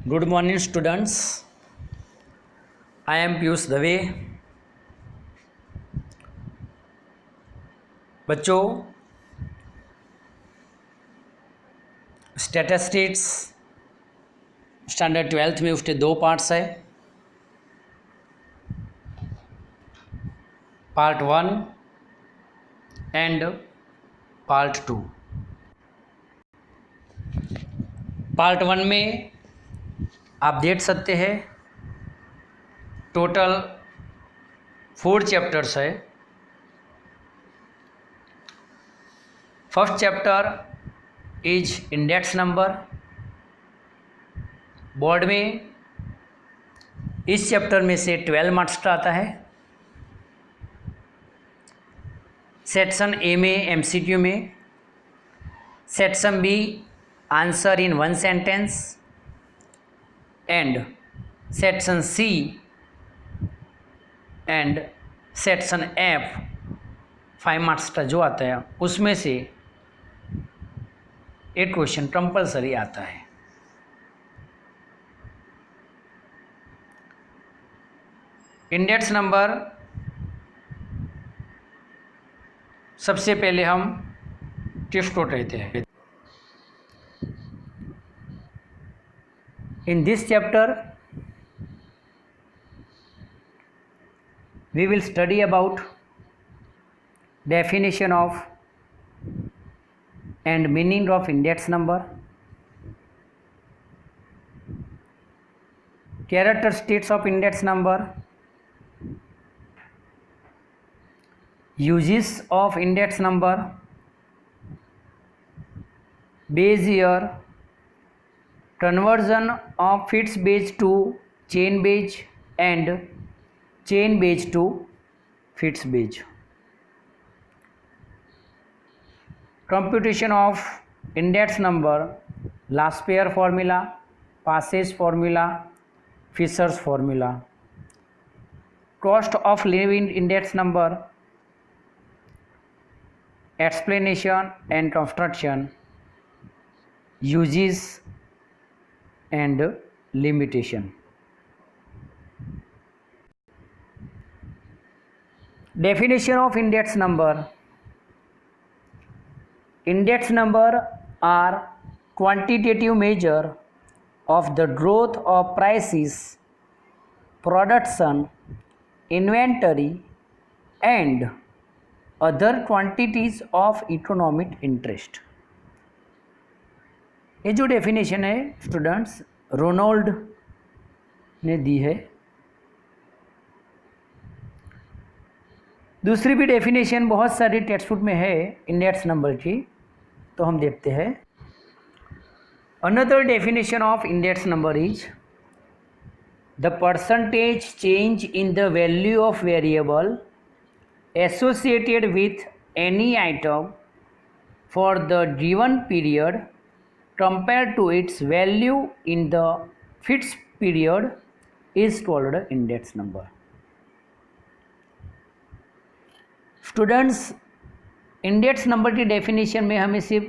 Good morning students, I am Piyush Dave. बच्चों, statistics standard 12th में उसके दो पार्ट्स है, पार्ट 1 एंड पार्ट 2। पार्ट 1 में आप देख सकते हैं टोटल 4 चैप्टर्स है। First chapter is index number. Board में इस चैप्टर में से 12 मार्क्स का आता है। सेक्शन ए में एमसीक्यू में, section B answer in 1 sentence and section C and section F 5 marks का जो आता है उसमें से एक क्वेश्चन कंपलसरी आता है। इंडेक्स नंबर सबसे पहले हम टिप्स को कहते हैं। In this chapter, we will study about definition of and meaning of index number, characteristics of index number, uses of index number, base year, conversion of fixed base to chain base and chain base to fixed base, computation of index number, Laspeyres formula, Passage formula, Fisher's formula, cost of living index number, explanation and construction, uses and limitation. Definition of index number. Index number are quantitative measure of the growth of prices, production, inventory and other quantities of economic interest. ये जो definition है students Ronald ने दी है। दूसरी भी definition बहुत सारी text book में है इंडेक्स नंबर की, तो हम देखते हैं। Another definition of index number is the percentage change in the value of variable associated with any item for the given period compared to its value in the fixed period is called index number. Students, index number की definition में हमें सिर्फ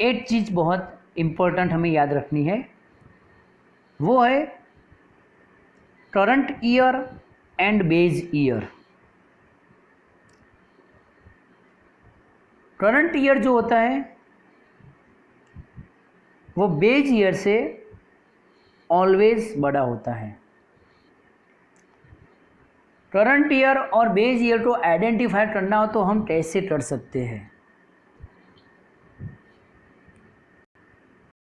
एक चीज़ बहुत important हमें याद रखनी है, वो है current year and base year. Current year जो होता है वो बेस ईयर से ऑलवेज बड़ा होता है। करंट ईयर और बेस ईयर को आइडेंटिफाई करना हो तो हम कैसे कर सकते हैं?